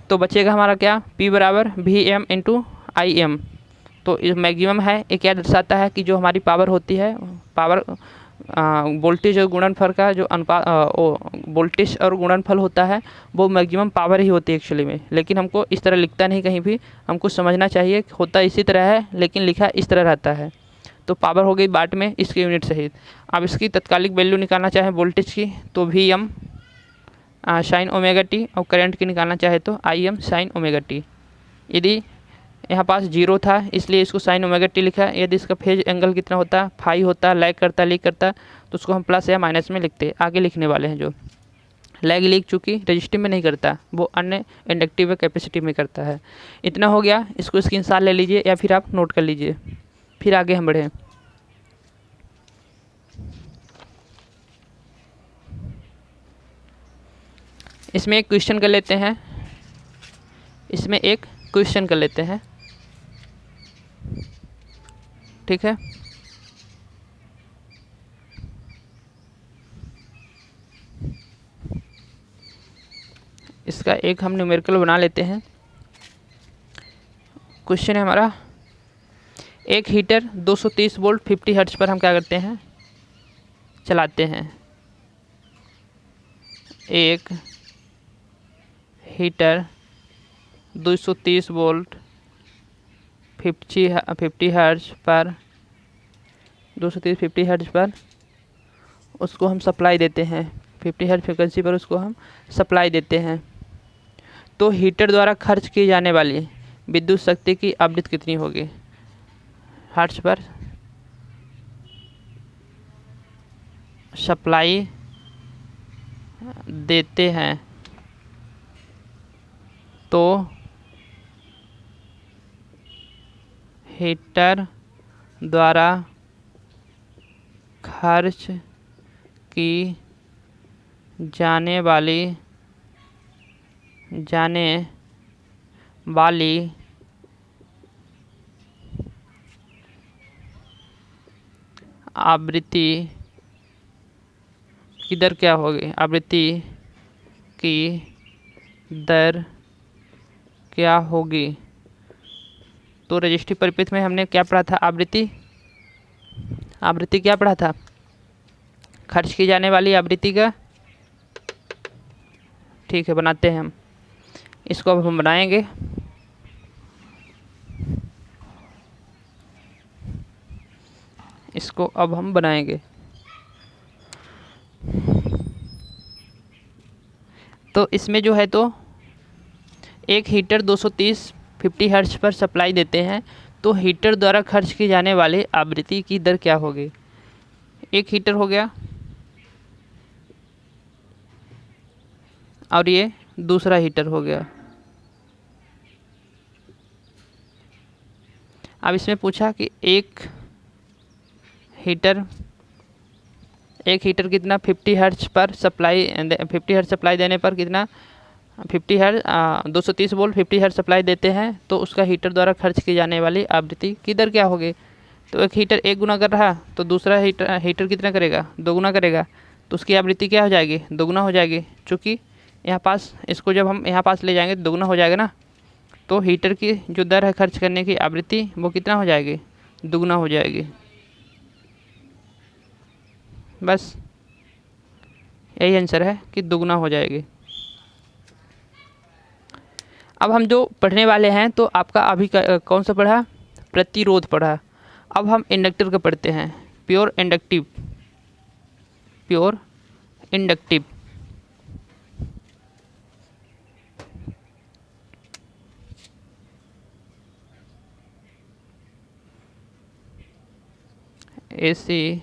तो बचेगा हमारा क्या, P बराबर VM × IM। तो इस मैक्सिमम है, ये क्या दर्शाता है कि जो हमारी पावर होती है, पावर वोल्टेज और गुणनफल का जो अनुपात, वोल्टेज और गुणनफल होता है वो मैक्सिमम पावर ही होती है एक्चुअली में। लेकिन हमको इस तरह लिखता नहीं कहीं भी, हमको समझना चाहिए होता इसी तरह है लेकिन लिखा इस तरह रहता है। तो पावर हो गई बाट में इसकी यूनिट सहित। अब इसकी तत्कालिक वैल्यू निकालना चाहे वोल्टेज की तो VM साइन ओमेगा टी, और करंट की निकालना चाहे तो IM साइन ओमेगा टी। यदि यहाँ पास जीरो था इसलिए इसको साइन ओमेगा टी लिखा। यदि इसका फेज एंगल कितना होता, फाई होता, लैग करता, लीक करता, तो उसको हम प्लस या माइनस में लिखते, आगे लिखने वाले हैं। जो लैग लीक चूँकि रजिस्टिव में नहीं करता, वो अन्य इंडक्टिव या कैपेसिटिव में करता है। इतना हो गया, इसको स्क्रीनशॉट ले लीजिए या फिर आप नोट कर लीजिए, फिर आगे हम बढ़ें। इसमें एक क्वेश्चन कर लेते हैं, ठीक है। इसका एक हम न्यूमेरिकल बना लेते हैं। क्वेश्चन है हमारा, एक हीटर 230 वोल्ट 50 हर्ट्ज पर हम क्या करते हैं, चलाते हैं। एक हीटर 230 वोल्ट 50 हर्ट्ज पर 230 50 हर्ट्ज पर उसको हम सप्लाई देते हैं, 50 हर्ट्ज फ्रिक्वेंसी पर उसको हम सप्लाई देते हैं, तो हीटर द्वारा खर्च की जाने वाली विद्युत शक्ति की आवृत्ति कितनी होगी? हर्ट्ज पर सप्लाई देते हैं तो हीटर द्वारा खर्च की जाने वाली आवृत्ति की दर क्या होगी? आवृत्ति की दर क्या होगी? तो रजिस्ट्री परिपथ में हमने क्या पढ़ा था? आवृत्ति क्या पढ़ा था? खर्च की जाने वाली आवृत्ति का। ठीक है, बनाते हैं हम इसको। अब हम बनाएंगे। इसको अब हम बनाएंगे। तो इसमें जो है तो एक हीटर 230 हर्ट्ज पर सप्लाई देते हैं, तो हीटर द्वारा खर्च की जाने वाली आवृत्ति की दर क्या होगी? एक हीटर हो गया और ये दूसरा हीटर हो गया। अब इसमें पूछा कि एक हीटर कितना 50 हर्ट्ज पर सप्लाई 50 हर्ट्ज सप्लाई देने पर कितना 50 हर्ट्ज 230 वोल्ट 50 हर्ट्ज सप्लाई देते हैं, तो उसका हीटर द्वारा खर्च की जाने वाली आवृत्ति की दर क्या होगी? तो एक हीटर 1 गुना कर रहा, तो दूसरा हीटर कितना करेगा? 2 गुना करेगा, तो उसकी आवृत्ति क्या हो जाएगी? 2 गुना हो जाएगी। चूँकि यहाँ पास इसको जब हम यहाँ पास ले जाएंगे तो 2 गुना हो जाएगा ना, तो हीटर की जो दर है खर्च करने की आवृत्ति वो कितना हो जाएगी? 2 गुना हो जाएगी। बस यही आंसर है कि 2 गुना हो जाएगी। अब हम जो पढ़ने वाले हैं तो आपका अभी कौन सा पढ़ा? प्रतिरोध पढ़ा। अब हम इंडक्टर का पढ़ते हैं। Pure inductive AC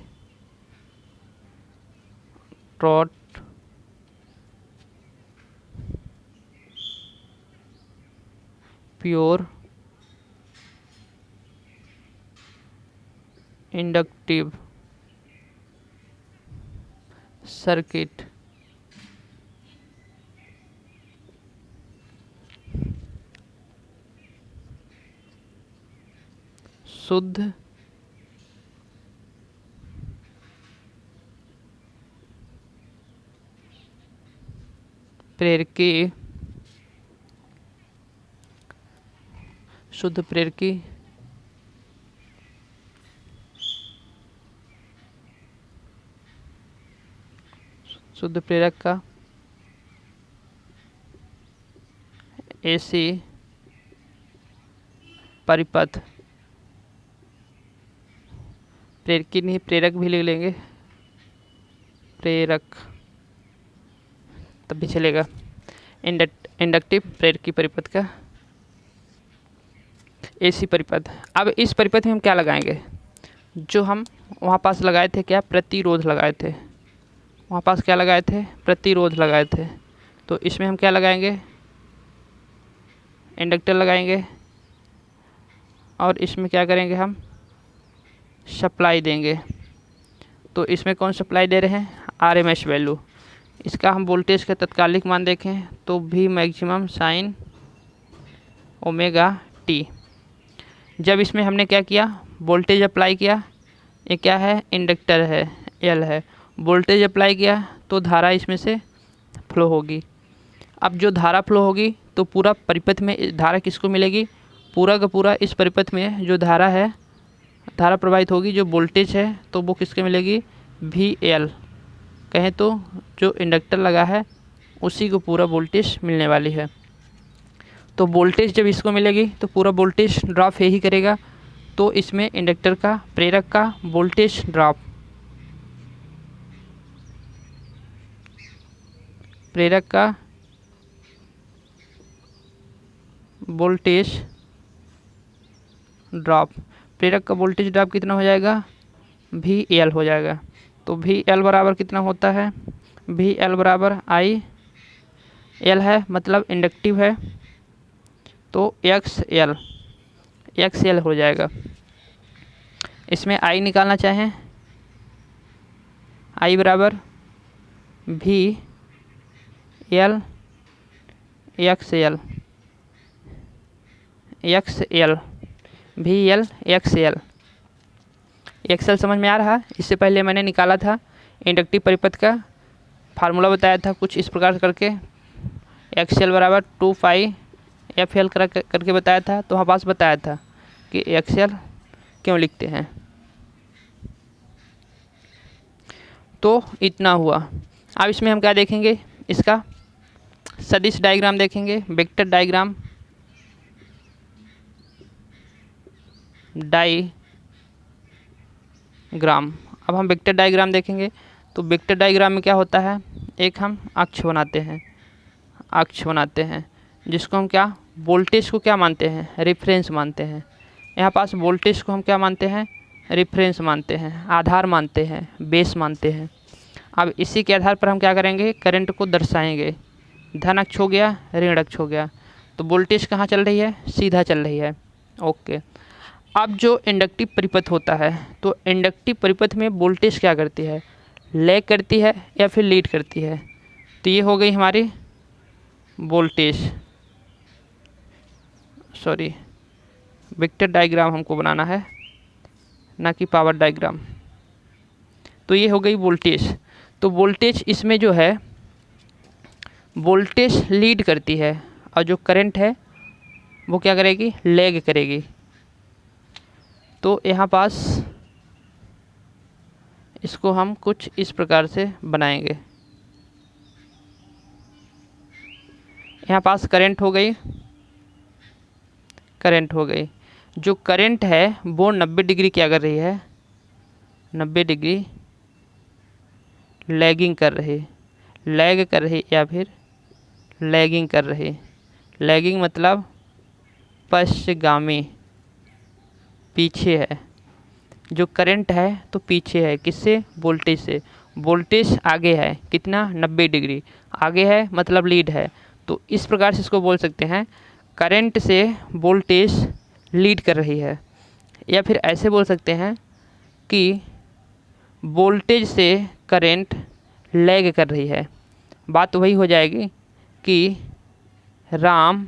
trout pure inductive circuit शुद्ध प्रेरकी शुद्ध प्रेरक का AC परिपथ, प्रेरकी नहीं प्रेरक भी लिख लेंगे, प्रेरक तब भी चलेगा। इंडक्टिव प्रेरकी परिपथ का AC परिपथ। अब इस परिपथ में हम क्या लगाएंगे? जो हम वहाँ पास लगाए थे क्या? प्रतिरोध लगाए थे। वहाँ पास क्या लगाए थे? प्रतिरोध लगाए थे। तो इसमें हम क्या लगाएंगे? इंडक्टर लगाएंगे और इसमें क्या करेंगे? हम सप्लाई देंगे। तो इसमें कौन सप्लाई दे रहे हैं? RMS value. इसका हम वोल्टेज का तत्कालिक मान देखें तो V maximum sine omega T। जब इसमें हमने क्या किया? वोल्टेज अप्लाई किया। ये क्या है? इंडक्टर है, L है। वोल्टेज अप्लाई किया तो धारा इसमें से फ्लो होगी। अब जो धारा फ्लो होगी तो पूरा परिपथ में धारा किसको मिलेगी? पूरा का पूरा इस परिपथ में जो धारा है, धारा प्रवाहित होगी, जो वोल्टेज है तो वो किसके मिलेगी? VL। कहें तो जो इंडक्टर लगा है उसी को पूरा वोल्टेज मिलने वाली है। तो वोल्टेज जब इसको मिलेगी तो पूरा वोल्टेज ड्रॉप यही करेगा। तो इसमें इंडक्टर का प्रेरक का वोल्टेज ड्रॉप प्रेरक का वोल्टेज ड्रॉप, प्रेरक का वोल्टेज ड्रॉप कितना हो जाएगा, VL हो जाएगा। तो VL बराबर कितना होता है, VL बराबर IL है, मतलब इंडक्टिव है, तो XL हो जाएगा। इसमें I निकालना चाहें, I बराबर VL XL VL XL। XL समझ में आ रहा है। इससे पहले मैंने निकाला था इंडक्टिव परिपथ का फार्मूला, बताया था कुछ इस प्रकार करके, XL बराबर 2πfL करके बताया था। तो वहाँ पास बताया था कि XL क्यों लिखते हैं। तो इतना हुआ। अब इसमें हम क्या देखेंगे, इसका सदिश डायग्राम देखेंगे, वेक्टर डायग्राम अब हम वेक्टर डायग्राम देखेंगे। तो वेक्टर डायग्राम में क्या होता है, एक हम अक्ष बनाते हैं जिसको हम क्या, वोल्टेज को क्या मानते हैं, रेफरेंस मानते हैं। यहाँ पास वोल्टेज को हम क्या मानते हैं, रेफरेंस मानते हैं, आधार मानते हैं, बेस मानते हैं। अब इसी के आधार पर हम क्या करेंगे, करंट को दर्शाएंगे। धन अक्ष हो गया, ऋण अक्ष हो गया। तो वोल्टेज कहाँ चल रही है, सीधा चल रही है। ओके। अब जो इंडक्टिव परिपथ होता है, तो इंडक्टिव परिपथ में वोल्टेज क्या करती है, लैग करती है या फिर लीड करती है। तो ये हो गई हमारी वोल्टेज, वेक्टर डायग्राम हमको बनाना है, ना कि पावर डायग्राम। तो ये हो गई वोल्टेज। तो वोल्टेज इसमें जो है, वोल्टेज लीड करती है और जो करंट है वो क्या करेगी, लैग करेगी। तो यहाँ पास इसको हम कुछ इस प्रकार से बनाएंगे। यहाँ पास करंट हो गई, जो करंट है वो 90 डिग्री क्या कर रही है, 90 डिग्री लैगिंग कर रही, लैग कर रही या फिर लैगिंग कर रही। लैगिंग मतलब पश्चगामी, पीछे है। जो करंट है तो पीछे है, किससे, वोल्टेज से। वोल्टेज आगे है, कितना, 90 डिग्री आगे है, मतलब लीड है। तो इस प्रकार से इसको बोल सकते हैं, करंट से वोल्टेज लीड कर रही है। या फिर ऐसे बोल सकते हैं कि वोल्टेज से करंट लैग कर रही है। बात वही हो जाएगी कि राम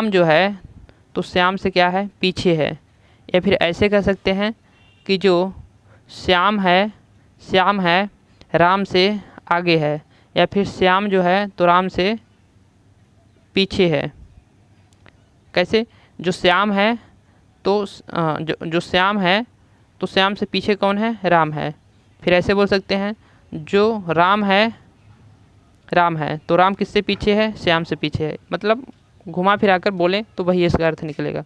जो है तो श्याम से क्या है, पीछे है। या फिर ऐसे कह सकते हैं कि जो श्याम है राम से आगे है, या फिर श्याम जो है तो राम से पीछे है। कैसे, जो श्याम है तो जो श्याम है तो श्याम से पीछे कौन है, राम है। फिर ऐसे बोल सकते हैं, जो राम है तो राम किससे पीछे है, श्याम से पीछे है। मतलब घुमा फिरा कर बोले तो वही इसका अर्थ निकलेगा।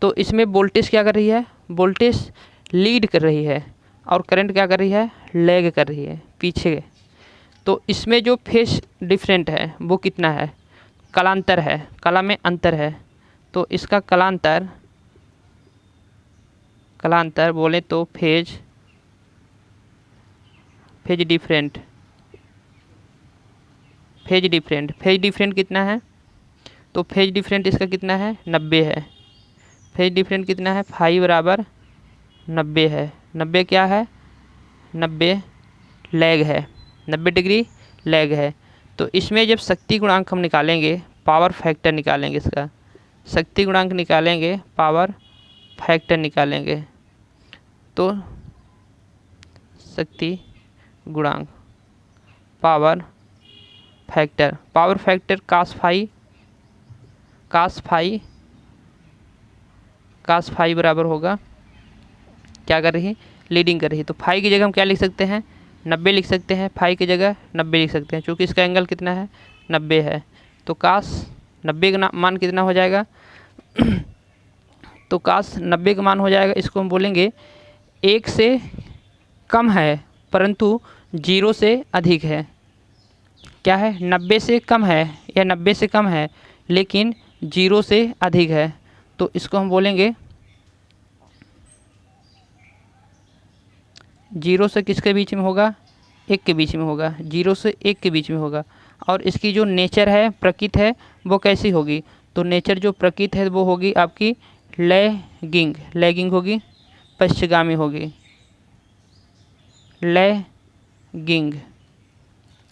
तो इसमें वोल्टेज क्या कर रही है, वोल्टेज लीड कर रही है और करंट क्या कर रही है, लैग कर रही है, पीछे। तो इसमें जो फेज डिफरेंट है वो कितना है, कालांतर है, कला में अंतर है। तो इसका कालांतर बोले तो फेज डिफरेंट कितना है, तो फेज डिफरेंट इसका कितना है, 90 है। फेज डिफरेंट कितना है, फाई बराबर 90 है। 90 क्या है, 90 लैग है, 90 डिग्री लैग है। तो इसमें जब शक्ति गुणांक हम निकालेंगे, पावर फैक्टर निकालेंगे, इसका शक्ति गुणांक निकालेंगे, पावर फैक्टर निकालेंगे। तो शक्ति गुणांक, पावर फैक्टर कास फाई बराबर होगा, क्या कर रही है, लीडिंग कर रही है। तो फाई की जगह हम क्या लिख सकते हैं, 90 लिख सकते हैं, फाई की जगह 90 लिख सकते हैं, क्योंकि इसका एंगल कितना है, 90 है। तो कास 90 का मान कितना हो जाएगा तो कास 90 का मान हो जाएगा, इसको हम बोलेंगे 1 से कम है परंतु 0 से अधिक है। क्या है? 90 से कम है या 90 से कम है लेकिन 0 से अधिक है, तो इसको हम बोलेंगे 0 से किसके बीच में होगा? 1 के बीच में होगा। 0 से 1 के बीच में होगा। और इसकी जो नेचर है, प्रकृति है, वो कैसी होगी? तो नेचर जो प्रकृति है वो होगी आपकी लैगिंग, लैगिंग होगी, पश्चिगामी होगी, लैगिंग,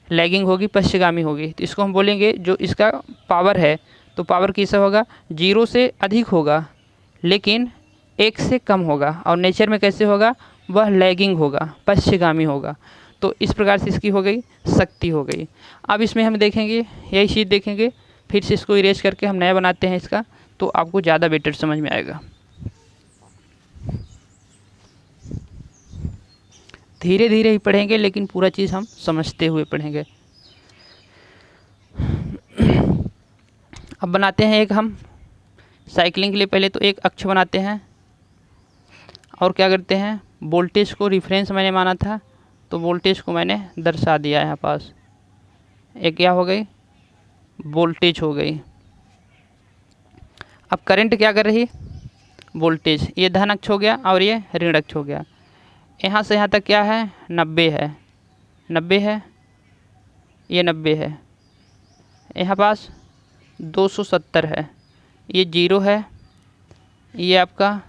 लैगिंग होगी, पश्चिगामी होगी। तो इसको हम बोलेंगे जो इसका पावर है, तो पावर कैसा होगा? 0 से अधिक होगा लेकिन 1 से कम होगा। और नेचर में कैसे होगा? वह लैगिंग होगा, पश्चिगामी होगा। तो इस प्रकार से इसकी हो गई शक्ति हो गई। अब इसमें हम देखेंगे, यही चीज़ देखेंगे, फिर से इसको इरेज करके हम नया बनाते हैं इसका, तो आपको ज़्यादा बेटर समझ में आएगा। धीरे धीरे ही पढ़ेंगे लेकिन पूरा चीज़ हम समझते हुए पढ़ेंगे। अब बनाते हैं एक हम साइकिलिंग के लिए पहले तो एक अक्ष बनाते हैं और क्या करते हैं, वोल्टेज को रिफरेंस मैंने माना था तो वोल्टेज को मैंने दर्शा दिया यहाँ पास। एक क्या हो गई? वोल्टेज हो गई। अब करंट क्या कर रही? वोल्टेज। ये धन अक्ष हो गया और ये ऋण अक्ष हो गया। यहाँ से यहाँ तक क्या है? 90 है, 90 है, ये 90 है। यहाँ पास 270 है, ये 0 है, ये आपका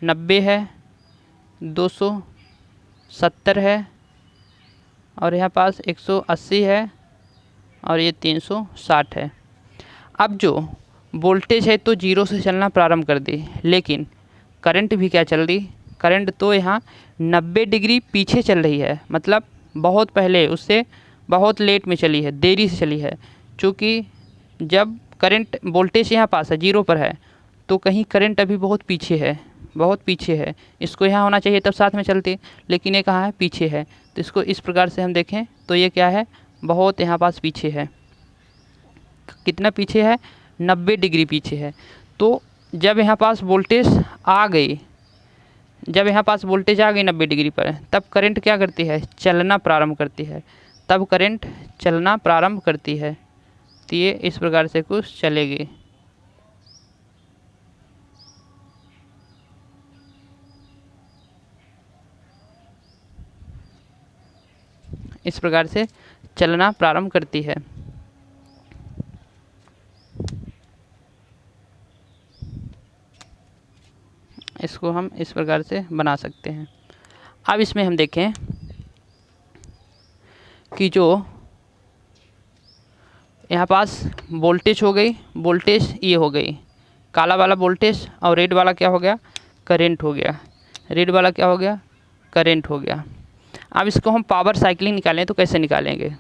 90 है, 270 है और यहाँ पास 180 है और ये 360 है। अब जो वोल्टेज है तो 0 से चलना प्रारंभ कर दी, लेकिन करंट भी क्या चल रही? करंट तो यहाँ 90 डिग्री पीछे चल रही है, मतलब बहुत पहले, उससे बहुत लेट में चली है, देरी से चली है। चूँकि जब करंट वोल्टेज यहाँ पास है 0 पर है तो कहीं करंट अभी बहुत पीछे है, बहुत पीछे है। इसको यहाँ होना चाहिए तब साथ में चलती, लेकिन ये कहाँ है? पीछे है। तो इसको इस प्रकार से हम देखें तो ये क्या है? बहुत यहाँ पास पीछे है। कितना पीछे है? 90 डिग्री पीछे है। तो जब यहाँ पास वोल्टेज आ गई, जब यहाँ पास वोल्टेज आ गई 90 डिग्री पर, तब करंट क्या करती है? चलना प्रारंभ करती है। तब करंट चलना प्रारंभ करती है तो ये इस प्रकार से कुछ चलेगी। इस प्रकार से चलना प्रारंभ करती है। इसको हम इस प्रकार से बना सकते हैं। अब इसमें हम देखें कि जो यहाँ पास वोल्टेज हो गई, वोल्टेज ये हो गई काला वाला वोल्टेज, और रेड वाला क्या हो गया? करंट हो गया। रेड वाला क्या हो गया? करंट हो गया। अब इसको हम पावर साइकिलिंग निकालें तो कैसे निकालेंगे?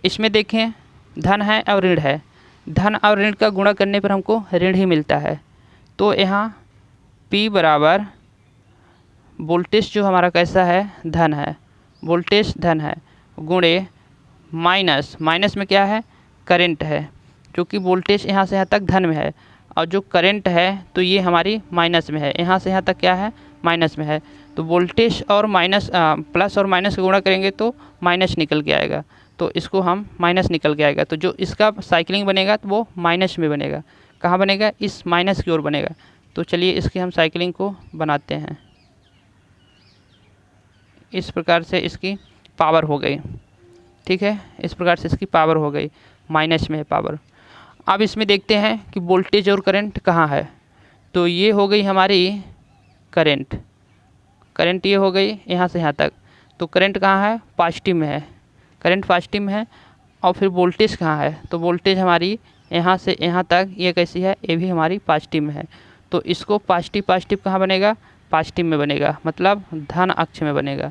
इसमें देखें धन है और ऋण है, धन और ऋण का गुणा करने पर हमको ऋण ही मिलता है। तो यहाँ P बराबर वोल्टेज जो हमारा कैसा है? धन है, वोल्टेज धन है, गुणे माइनस, माइनस में क्या है? करंट है, क्योंकि वोल्टेज यहाँ से यहाँ तक धन में है और जो करंट है तो ये हमारी माइनस में है, यहाँ से यहाँ तक क्या है? माइनस में है। तो वोल्टेज और माइनस, प्लस और माइनस का गुणा करेंगे तो माइनस निकल के आएगा, तो इसको हम माइनस निकल के आएगा। तो जो इसका साइकिलिंग बनेगा तो वो माइनस में बनेगा। कहाँ बनेगा? इस माइनस की ओर बनेगा। तो चलिए इसकी हम साइकिलिंग को बनाते हैं। इस प्रकार से इसकी पावर हो गई, ठीक है, इस प्रकार से इसकी पावर हो गई, माइनस में है पावर। अब इसमें देखते हैं कि वोल्टेज और करंट कहाँ है। तो ये हो गई हमारी करंट, करंट ये हो गई यहाँ से यहाँ तक। तो करंट कहाँ है? पॉजिटिव में है, करंट पॉजिटिव में है। और फिर वोल्टेज कहाँ है? तो वोल्टेज हमारी यहाँ से यहाँ तक ये कैसी है? ये भी हमारी पॉजिटिव में है। तो इसको पॉजिटिव पॉजिटिव कहाँ बनेगा? पॉजिटिव में बनेगा, मतलब धन अक्ष में बनेगा।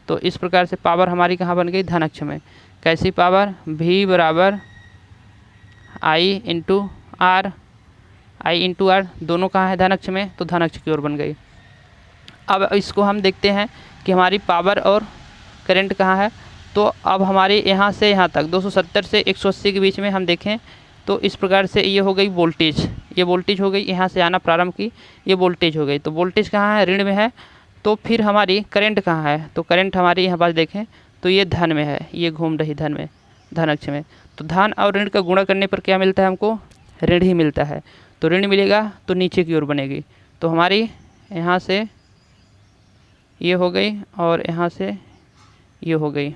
तो इस प्रकार से पावर हमारी कहाँ बन गई? धन अक्ष में। कैसी पावर? V बराबर I into R, I into R, दोनों कहाँ है? धन अक्ष में, तो धन अक्ष की ओर बन गई। अब इसको हम देखते हैं कि हमारी पावर और करंट कहाँ है। तो अब हमारी यहाँ से यहाँ तक 270 से 180 के बीच में हम देखें तो इस प्रकार से ये हो गई वोल्टेज, ये वोल्टेज हो गई, यहाँ से आना प्रारंभ की, ये वोल्टेज हो गई। तो वोल्टेज कहाँ है? ऋण में है। तो फिर हमारी करंट कहाँ है, तो करंट हमारी यहाँ पास देखें तो ये धन में है, ये घूम रही धन में, धन अक्ष में। तो धन और ऋण का गुणा करने पर क्या मिलता है हमको, ऋण ही मिलता है। तो ऋण मिलेगा तो नीचे की ओर बनेगी, तो हमारी यहाँ से ये हो गई और यहाँ से ये हो गई।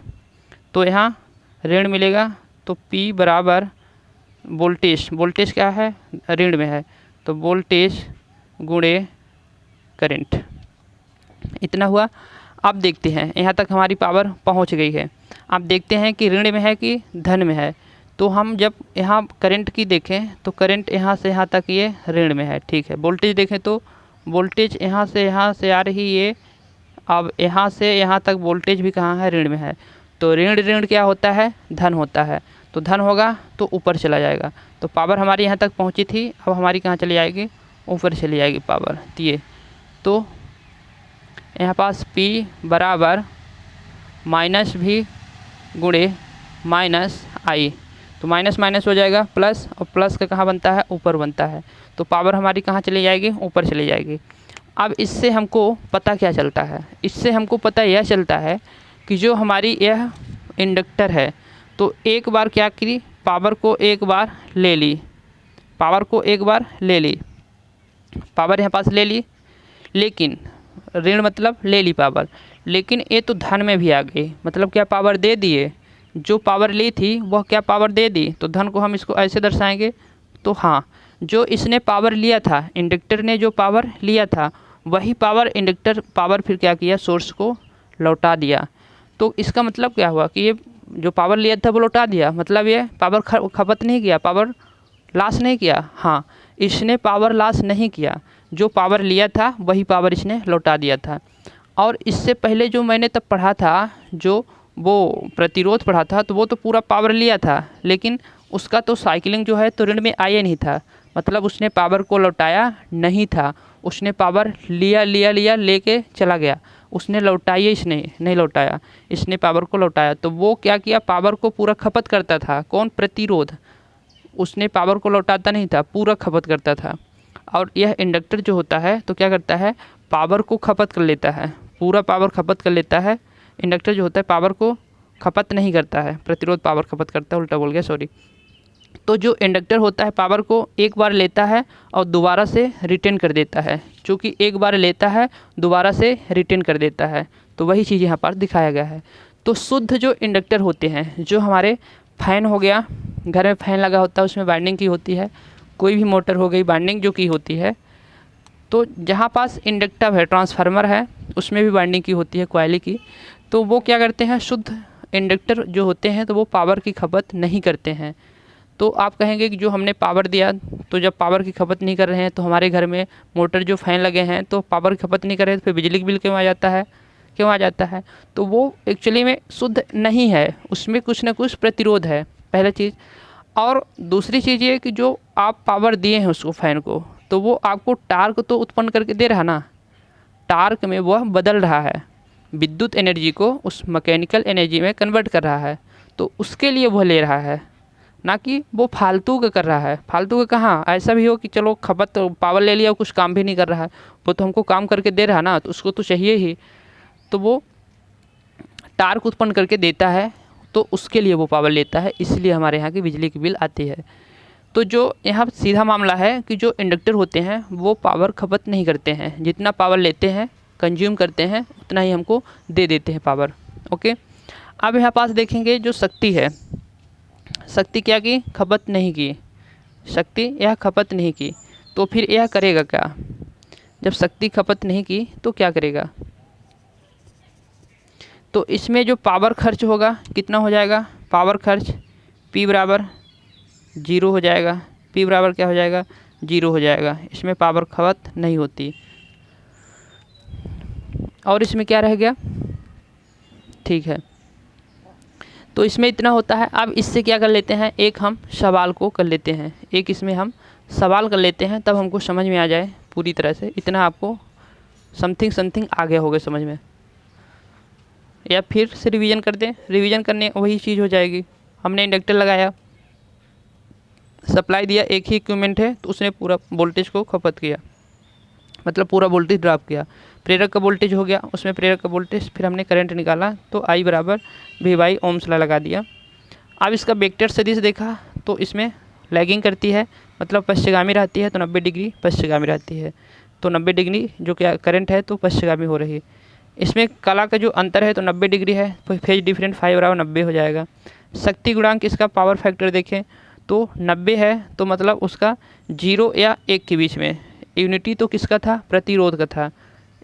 तो यहाँ ऋण मिलेगा तो P बराबर वोल्टेज, वोल्टेज क्या है, ऋण में है, तो वोल्टेज गुणे करंट, इतना हुआ। अब देखते हैं यहाँ तक हमारी पावर पहुँच गई है। अब देखते हैं कि ऋण में है कि धन में है। तो हम जब यहाँ करंट की देखें तो करंट यहाँ से यहाँ तक ये ऋण में है, ठीक है। वोल्टेज देखें तो वोल्टेज यहाँ से आ रही ये, अब यहाँ से यहाँ तक वोल्टेज भी कहाँ है, ऋण में है। तो ऋण ऋण क्या होता है, धन होता है। तो धन होगा तो ऊपर चला जाएगा। तो पावर हमारी यहाँ तक पहुँची थी, अब हमारी कहाँ चली जाएगी, ऊपर चली जाएगी पावर। तो यहाँ पास P बराबर माइनस भी गुणे माइनस आई, तो माइनस माइनस हो जाएगा प्लस, और प्लस का कहाँ बनता है, ऊपर बनता है। तो पावर हमारी कहाँ चली जाएगी, ऊपर चली जाएगी। अब इससे हमको पता क्या चलता है, इससे हमको पता यह चलता है कि जो हमारी यह इंडक्टर है, तो एक बार क्या करी, पावर को एक बार ले ली, पावर को एक बार ले ली, पावर यहाँ पास ले ली, लेकिन ऋण मतलब ले ली पावर, लेकिन ये तो धन में भी आ गई, मतलब क्या पावर दे दिए, जो पावर ली थी वह क्या पावर दे दी। तो धन को हम इसको ऐसे दर्शाएंगे, तो हाँ, जो इसने पावर लिया था, इंडक्टर ने जो पावर लिया था, वही पावर इंडक्टर पावर फिर क्या किया, सोर्स को लौटा दिया। तो इसका मतलब क्या हुआ कि ये जो पावर लिया था वो लौटा दिया, मतलब ये पावर खपत नहीं किया, पावर लॉस नहीं किया। हाँ, इसने पावर लॉस नहीं किया, जो पावर लिया था वही पावर इसने लौटा दिया था। और इससे पहले जो मैंने तब पढ़ा था, जो वो प्रतिरोध पढ़ा था, तो वो तो पूरा पावर लिया था, लेकिन उसका तो साइकिलिंग जो है तो ऋण में आया नहीं था, मतलब उसने पावर को लौटाया नहीं था। उसने पावर लिया लेके चला गया, उसने लौटाई इसने नहीं लौटाया, इसने पावर को लौटाया। तो वो क्या किया, पावर को पूरा खपत करता था, कौन, प्रतिरोध। उसने पावर को लौटाता नहीं था, पूरा खपत करता था। और यह इंडक्टर जो होता है तो क्या करता है, पावर को खपत कर लेता है, पूरा पावर खपत कर लेता है। इंडक्टर जो होता है पावर को खपत नहीं करता है, प्रतिरोध पावर खपत करता है, उल्टा बोल गया, सॉरी। तो जो इंडक्टर होता है पावर को एक बार लेता है और दोबारा से रिटर्न कर देता है, क्योंकि एक बार लेता है दोबारा से रिटर्न कर देता है। तो वही चीज़ यहाँ पर दिखाया गया है। तो शुद्ध जो इंडक्टर होते हैं, जो हमारे फैन हो गया, घर में फैन लगा होता है, उसमें वाइंडिंग की होती है, कोई भी मोटर हो गई, वाइंडिंग जो की होती है। तो जहाँ पास इंडक्टिव है, ट्रांसफार्मर है, उसमें भी वाइंडिंग की होती है, कॉइल की। तो वो क्या करते हैं, शुद्ध इंडक्टर जो होते हैं तो वो पावर की खपत नहीं करते हैं। तो आप कहेंगे कि जो हमने पावर दिया, तो जब पावर की खपत नहीं कर रहे हैं तो हमारे घर में मोटर जो फ़ैन लगे हैं तो पावर की खपत नहीं कर रहे हैं, तो फिर बिजली का बिल क्यों आ जाता है, क्यों आ जाता है। तो वो एक्चुअली में शुद्ध नहीं है, उसमें कुछ ना कुछ प्रतिरोध है, पहला चीज़। और दूसरी चीज़ ये कि जो आप पावर दिए हैं उसको, फ़ैन को, तो वो आपको टार्क तो उत्पन्न करके दे रहा ना, टार्क में वह बदल रहा है, विद्युत एनर्जी को उस मैकेनिकल एनर्जी में कन्वर्ट कर रहा है। तो उसके लिए वह ले रहा है, ना कि वो फालतू का कर रहा है। फालतू का कहाँ, ऐसा भी हो कि चलो खपत पावर ले लिया, कुछ काम भी नहीं कर रहा है, वो तो हमको काम करके दे रहा ना, तो उसको तो चाहिए ही। तो वो टार्क उत्पन्न करके देता है, तो उसके लिए वो पावर लेता है, इसलिए हमारे यहाँ की बिजली की बिल आती है। तो जो यहाँ सीधा मामला है कि जो इंडक्टर होते हैं वो पावर खपत नहीं करते हैं, जितना पावर लेते हैं, कंज्यूम करते हैं, उतना ही हमको दे देते हैं पावर। ओके, अब यहाँ पास देखेंगे जो शक्ति है, शक्ति क्या की, खपत नहीं की, शक्ति यह खपत नहीं की। तो फिर यह करेगा क्या, जब शक्ति खपत नहीं की तो क्या करेगा, तो इसमें जो पावर खर्च होगा कितना हो जाएगा, पावर खर्च P बराबर 0 हो जाएगा। P बराबर क्या हो जाएगा, 0 हो जाएगा। इसमें पावर खपत नहीं होती। और इसमें क्या रह गया, ठीक है। तो इसमें इतना होता है। अब इससे क्या कर लेते हैं, एक हम सवाल को कर लेते हैं, एक इसमें हम सवाल कर लेते हैं, तब हमको समझ में आ जाए पूरी तरह से। इतना आपको समथिंग आ गया होगा समझ में, या फिर से रिवीजन कर दें, रिवीजन करने वही चीज़ हो जाएगी। हमने इंडक्टर लगाया, सप्लाई दिया, एक ही इक्विपमेंट है तो उसने पूरा वोल्टेज को खपत किया। मतलब पूरा वोल्टेज ड्रॉप किया। प्रेरक का वोल्टेज हो गया, उसमें प्रेरक का वोल्टेज, फिर हमने करंट निकाला तो I बराबर V बाई ओम्स लॉ लगा दिया। अब इसका वेक्टर सदिश देखा तो इसमें लैगिंग करती है, मतलब पश्चिमगामी रहती है, तो 90 डिग्री पश्चिमगामी रहती है, तो 90 डिग्री जो क्या करंट है तो पश्चिमगामी हो रही है। इसमें कला का जो अंतर है तो 90 डिग्री है, तो फेज डिफरेंट 5 बराबर 90 हो जाएगा। शक्ति गुणांक इसका पावर फैक्टर देखें तो 90 है, तो मतलब उसका 0 या 1 के बीच में। यूनिटी तो किसका था, प्रतिरोध का था,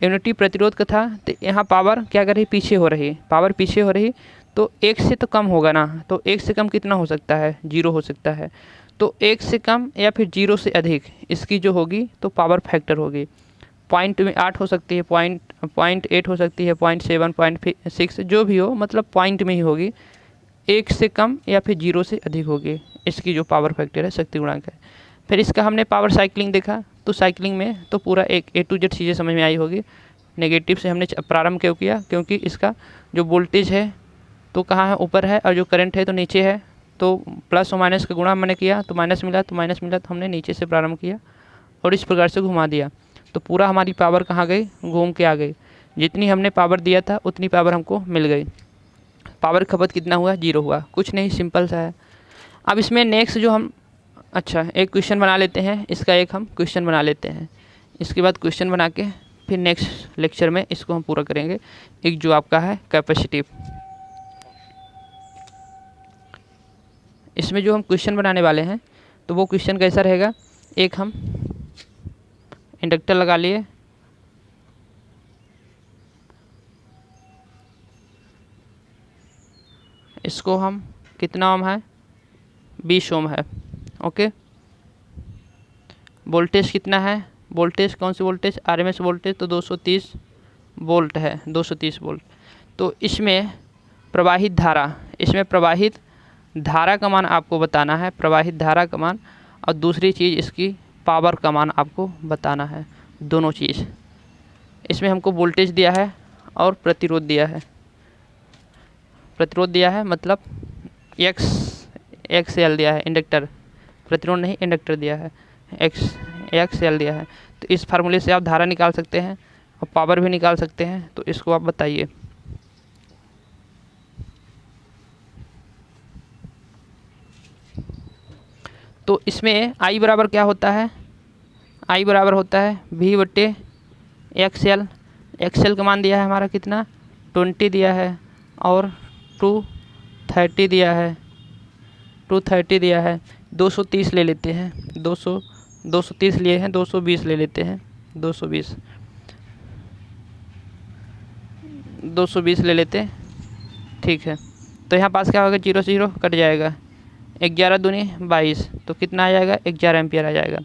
यूनिटी प्रतिरोध का था, तो यहाँ पावर क्या कर रही, पीछे हो रही, पावर पीछे हो रही, तो 1 से तो कम होगा ना, तो 1 से कम कितना हो सकता है, 0 हो सकता है, तो 1 से कम या फिर 0 से अधिक इसकी जो होगी तो पावर फैक्टर होगी। पॉइंट में 8 हो सकती है, पॉइंट 8 हो सकती है, 0.7, 0.6 जो भी हो, मतलब पॉइंट में ही होगी, 1 से कम या फिर 0 से अधिक होगी इसकी जो पावर फैक्टर है, शक्ति गुणांक है। फिर इसका हमने पावर साइकिलिंग देखा, तो साइकिलिंग में तो पूरा एक A to Z चीज़ें समझ में आई होगी। नेगेटिव से हमने प्रारंभ क्यों किया, क्योंकि इसका जो वोल्टेज है तो कहाँ है, ऊपर है, और जो करंट है तो नीचे है, तो प्लस और माइनस का गुणा हमने किया तो माइनस मिला, तो माइनस मिला तो हमने नीचे से प्रारंभ किया और इस प्रकार से घुमा दिया, तो पूरा हमारी पावर कहाँ गई, घूम के आ गई। जितनी हमने पावर दिया था उतनी पावर हमको मिल गई। पावर खपत कितना हुआ, 0 हुआ, कुछ नहीं, सिंपल सा है। अब इसमें नेक्स्ट जो हम, अच्छा एक क्वेश्चन बना लेते हैं, इसका एक हम क्वेश्चन बना लेते हैं, इसके बाद क्वेश्चन बना के फिर नेक्स्ट लेक्चर में इसको हम पूरा करेंगे। एक जो आपका है कैपेसिटिव, इसमें जो हम क्वेश्चन बनाने वाले हैं तो वो क्वेश्चन कैसा रहेगा, एक हम इंडक्टर लगा लिए, इसको हम कितना ओम है, 20 ओम है, ओके। वोल्टेज कितना है, वोल्टेज कौन सी वोल्टेज, आरएमएस वोल्टेज तो 230 वोल्ट है, 230 वोल्ट। तो इसमें प्रवाहित धारा, इसमें प्रवाहित धारा का मान आपको बताना है, प्रवाहित धारा का मान, और दूसरी चीज़ इसकी पावर का मान आपको बताना है, दोनों चीज़। इसमें हमको वोल्टेज दिया है और प्रतिरोध दिया है, प्रतिरोध दिया है मतलब एक्स एल दिया है, इंडक्टर, प्रतिरोध नहीं इंडक्टर दिया है, एक्स एल दिया है। तो इस फार्मूले से आप धारा निकाल सकते हैं और पावर भी निकाल सकते हैं, तो इसको आप बताइए। तो इसमें I बराबर क्या होता है, I बराबर होता है V बटे एक्स एल का मान दिया है हमारा कितना, 20 दिया है, और 230 दिया है, 230 दिया है, 230 ले लेते हैं, 230 लिए हैं, 220 ले लेते हैं, 220 ले लेते हैं, ठीक है। तो यहाँ पास क्या होगा, 0 से 0 कट जाएगा, 11 दूनी 22, तो कितना आ जाएगा, 11 एम्पियर आ जाएगा।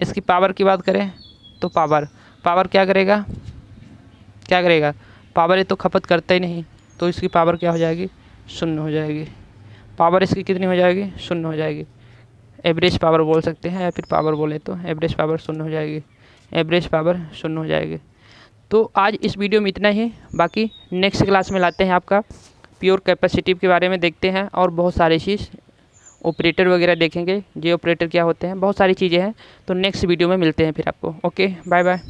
इसकी पावर की बात करें तो पावर क्या करेगा, पावर ये तो खपत करता ही नहीं, तो इसकी पावर क्या हो जाएगी, 0 हो जाएगी। पावर इसकी कितनी हो जाएगी, 0 हो जाएगी। एवरेज पावर बोल सकते हैं, या फिर पावर बोले तो एवरेज पावर 0 हो जाएगी, एवरेज पावर 0 हो जाएगी। तो आज इस वीडियो में इतना ही, बाकी नेक्स्ट क्लास में लाते हैं आपका प्योर कैपेसिटिव के बारे में देखते हैं, और बहुत सारी चीज़ ऑपरेटर वगैरह देखेंगे, जे ऑपरेटर क्या होते हैं, बहुत सारी चीज़ें हैं। तो नेक्स्ट वीडियो में मिलते हैं फिर आपको, ओके बाय बाय।